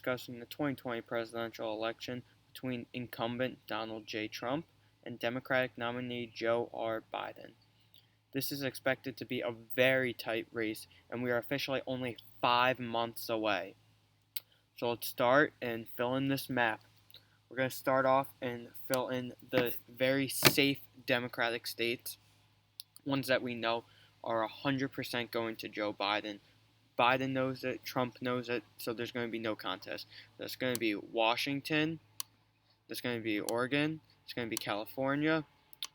discussing the 2020 presidential election between incumbent Donald J. Trump and Democratic nominee Joe R. Biden. This is expected to be a very tight race, and we are officially only 5 months away. So let's start and fill in this map. We're going to start off and fill in the very safe Democratic states, ones that we know are 100% going to Joe Biden. Biden knows it, Trump knows it, so there's going to be no contest. There's going to be Washington, there's going to be Oregon, there's going to be California,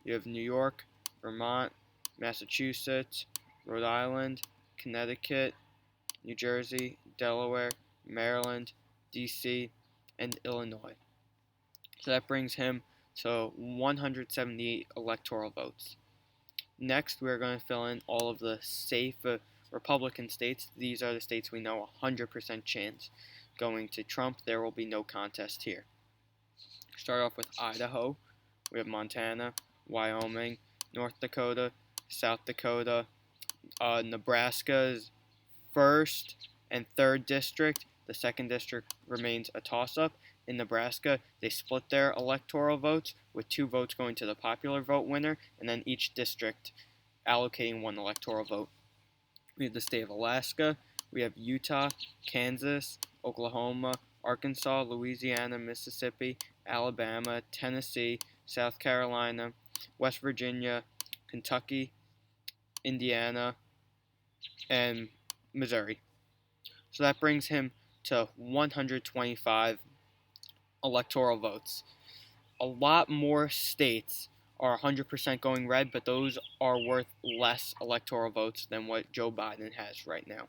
you have New York, Vermont, Massachusetts, Rhode Island, Connecticut, New Jersey, Delaware, Maryland, D.C., and Illinois. So that brings him to 178 electoral votes. Next, we're going to fill in all of the safe Republican states. These are the states we know 100% chance going to Trump. There will be no contest here. Start off with Idaho. We have Montana, Wyoming, North Dakota, South Dakota, Nebraska's 1st and 3rd district. The 2nd district remains a toss-up. In Nebraska, they split their electoral votes, with 2 votes going to the popular vote winner, and then each district allocating 1 electoral vote. We have the state of Alaska. We have Utah, Kansas, Oklahoma, Arkansas, Louisiana, Mississippi, Alabama, Tennessee, South Carolina, West Virginia, Kentucky, Indiana, and Missouri. So that brings him to 125 electoral votes. A lot more states are 100% going red, but those are worth less electoral votes than what Joe Biden has right now.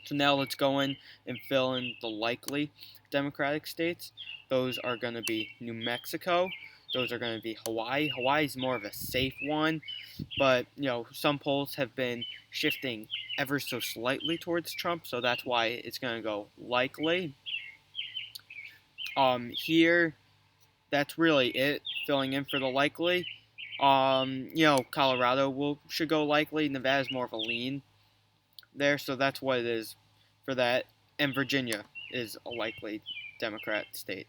So now let's go in and fill in the likely Democratic states. Those are going to be New Mexico. Those are going to be Hawaii. Hawaii is more of a safe one, but some polls have been shifting ever so slightly towards Trump, so that's why it's going to go likely. Here, that's really it. Filling in for the likely. Colorado should go likely. Nevada's more of a lean there, so that's what it is for that. And Virginia is a likely Democrat state.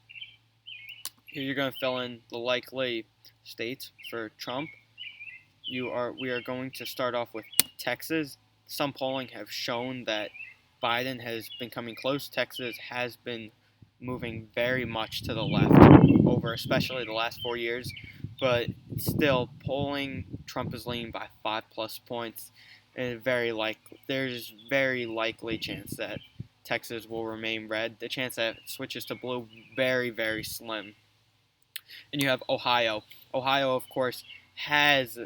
Here you're going to fill in the likely states for Trump. We are going to start off with Texas. Some polling have shown that Biden has been coming close. Texas has been moving very much to the left over especially the last 4 years, but still polling Trump is leaning by 5+ points, and there's very likely chance that Texas will remain red. The chance that it switches to blue, very, very slim. And you have Ohio. Ohio, of course, has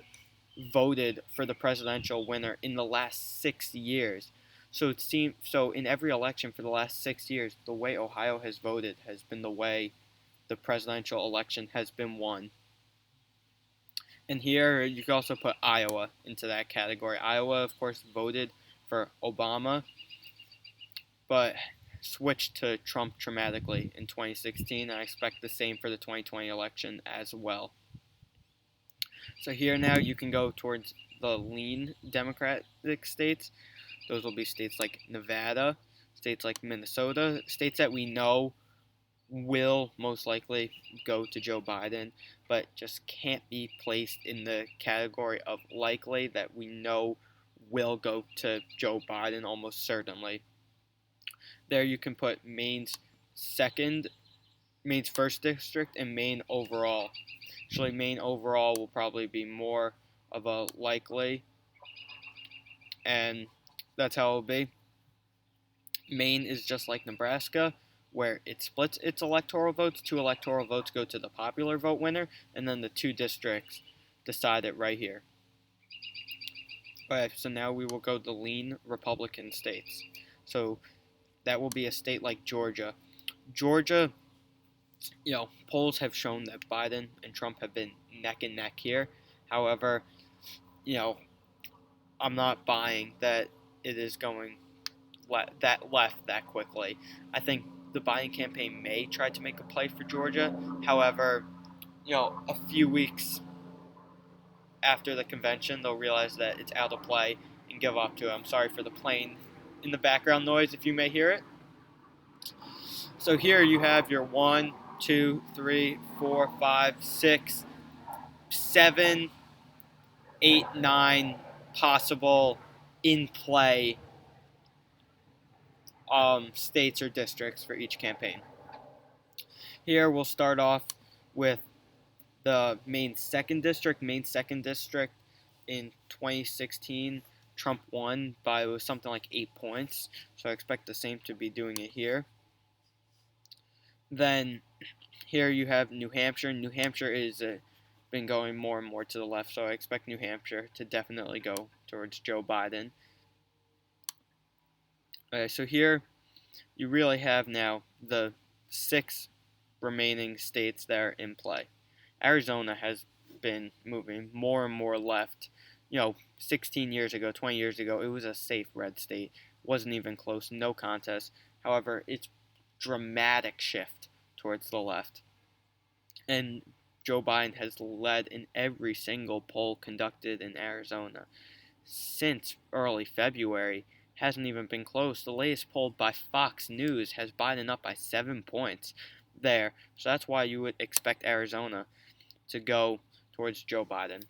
voted for the presidential winner in the last 6 years. So in every election for the last 6 years, the way Ohio has voted has been the way the presidential election has been won. And here you can also put Iowa into that category. Iowa, of course, voted for Obama, but switched to Trump dramatically in 2016. I expect the same for the 2020 election as well. So here now you can go towards the lean Democratic states. Those will be states like Nevada, states like Minnesota, states that we know will most likely go to Joe Biden, but just can't be placed in the category of likely that we know will go to Joe Biden almost certainly. There you can put Maine's 1st district, and Maine overall. Actually, Maine overall will probably be more of a likely, and that's how it will be. Maine is just like Nebraska, where it splits its electoral votes. 2 electoral votes go to the popular vote winner, and then the 2 districts decide it right here. Alright, so now we will go to lean Republican states. So that will be a state like Georgia. Georgia, polls have shown that Biden and Trump have been neck and neck here. However, I'm not buying that it is going left that quickly. I think the Biden campaign may try to make a play for Georgia. However, a few weeks after the convention, they'll realize that it's out of play and give up to it. I'm sorry for the plane in the background noise if you may hear it. So here you have your 1, 2, 3, 4, 5, 6, 7, 8, 9 possible in play states or districts for each campaign. Here we'll start off with the Maine 2nd District. Maine 2nd District in 2016, Trump won by something like 8 points. So I expect the same to be doing it here. Then here you have New Hampshire. New Hampshire is been going more and more to the left, so I expect New Hampshire to definitely go towards Joe Biden. So here you really have now the 6 remaining states that are in play. Arizona has been moving more and more left. 16 years ago, 20 years ago, it was a safe red state. Wasn't even close, no contest. However, it's dramatic shift towards the left. And Joe Biden has led in every single poll conducted in Arizona since early February. Hasn't even been close. The latest poll by Fox News has Biden up by 7 points there. So that's why you would expect Arizona to go towards Joe Biden.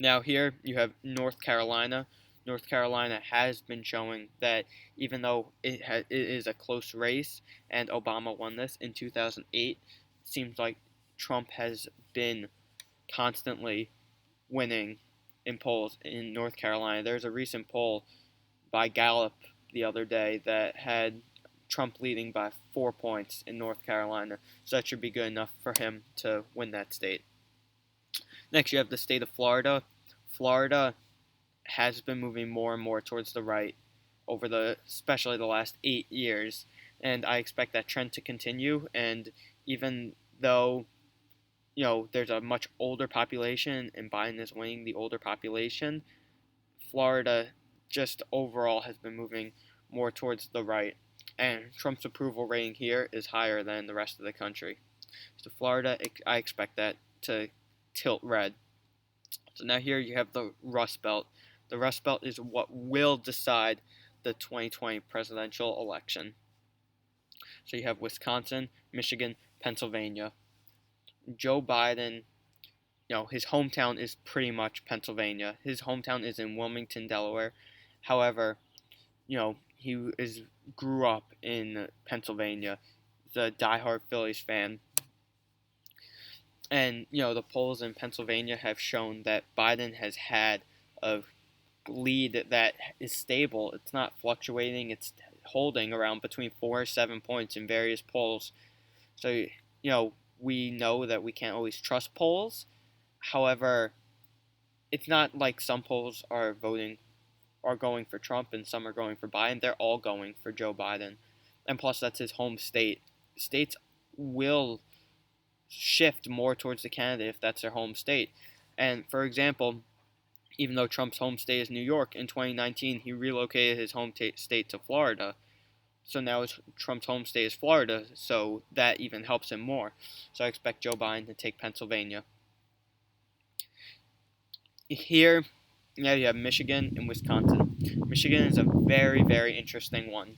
Now here you have North Carolina. North Carolina has been showing that even though it is a close race and Obama won this in 2008, it seems like Trump has been constantly winning in polls in North Carolina. There's a recent poll by Gallup the other day that had Trump leading by 4 points in North Carolina, so that should be good enough for him to win that state. Next, you have the state of Florida. Florida has been moving more and more towards the right over especially the last 8 years, and I expect that trend to continue. And even though there's a much older population and Biden is winning the older population, Florida just overall has been moving more towards the right, and Trump's approval rating here is higher than the rest of the country. So Florida, I expect that to tilt red. So now here you have the Rust Belt. The Rust Belt is what will decide the 2020 presidential election. So you have Wisconsin, Michigan, Pennsylvania. Joe Biden, his hometown is pretty much Pennsylvania. His hometown is in Wilmington, Delaware. However, he grew up in Pennsylvania. He's a diehard Phillies fan. And, the polls in Pennsylvania have shown that Biden has had a lead that is stable. It's not fluctuating. It's holding around between 4 or 7 points in various polls. So, we know that we can't always trust polls. However, it's not like some polls are going for Trump and some are going for Biden. They're all going for Joe Biden. And plus, that's his home state. States will shift more towards the candidate if that's their home state. And for example, even though Trump's home state is New York, in 2019 he relocated his home state to Florida. So now Trump's home state is Florida, so that even helps him more. So I expect Joe Biden to take Pennsylvania. Here, now you have Michigan and Wisconsin. Michigan is a very, very interesting one.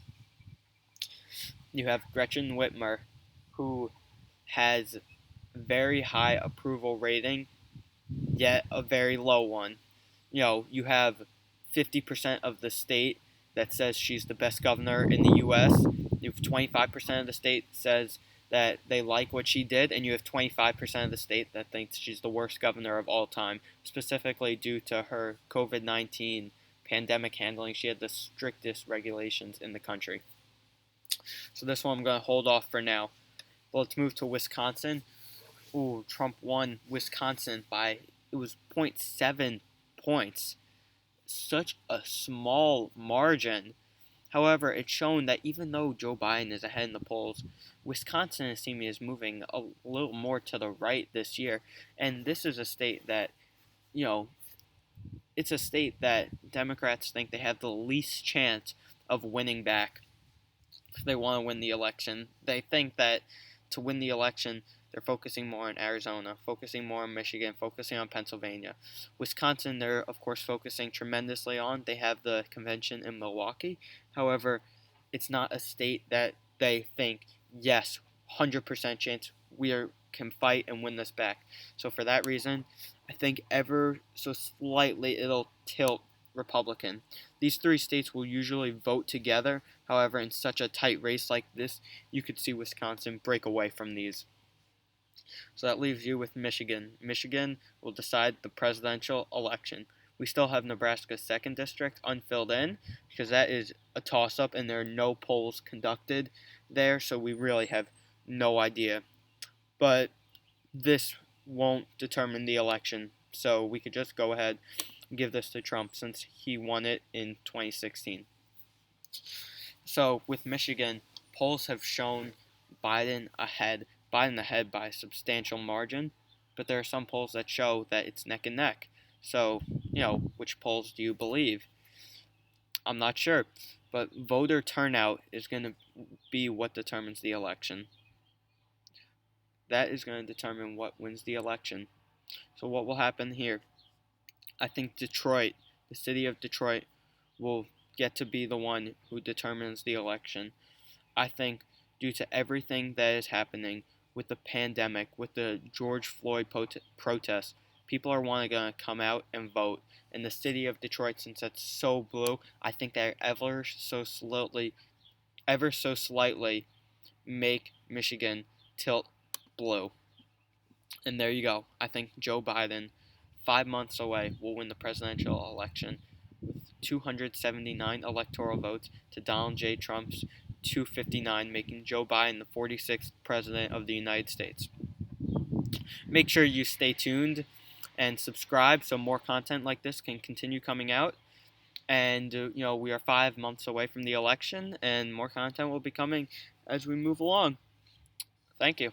You have Gretchen Whitmer, who has very high approval rating, yet a very low one. You have 50% of the state that says she's the best governor in the U.S. You have 25% of the state says that they like what she did, and you have 25% of the state that thinks she's the worst governor of all time, specifically due to her COVID-19 pandemic handling. She had the strictest regulations in the country. So this one I'm going to hold off for now. But let's move to Wisconsin. Ooh, Trump won Wisconsin by, it was 0.7 points. Such a small margin. However, it's shown that even though Joe Biden is ahead in the polls, Wisconsin is moving a little more to the right this year. And this is a state that, it's a state that Democrats think they have the least chance of winning back if they want to win the election. They think that to win the election, they're focusing more on Arizona, focusing more on Michigan, focusing on Pennsylvania. Wisconsin, they're, of course, focusing tremendously on. They have the convention in Milwaukee. However, it's not a state that they think, yes, 100% chance can fight and win this back. So for that reason, I think ever so slightly it'll tilt Republican. These three states will usually vote together. However, in such a tight race like this, you could see Wisconsin break away from these. So that leaves you with Michigan. Michigan will decide the presidential election. We still have Nebraska's second district unfilled in because that is a toss up and there are no polls conducted there, so we really have no idea. But this won't determine the election, so we could just go ahead and give this to Trump since he won it in 2016. So with Michigan, polls have shown Biden ahead, Biden ahead by a substantial margin, but there are some polls that show that it's neck and neck. So, which polls do you believe? I'm not sure, but voter turnout is going to be what determines the election. That is going to determine what wins the election. So what will happen here? I think Detroit, the city of Detroit, will get to be the one who determines the election. I think due to everything that is happening with the pandemic, with the George Floyd protests, people are going to come out and vote. And the city of Detroit, since it's so blue, I think that ever so slightly make Michigan tilt blue. And there you go. I think Joe Biden, 5 months away, will win the presidential election with 279 electoral votes to Donald J. Trump's 259, making Joe Biden the 46th president of the United States. Make sure you stay tuned and subscribe so more content like this can continue coming out. And, we are 5 months away from the election, and more content will be coming as we move along. Thank you.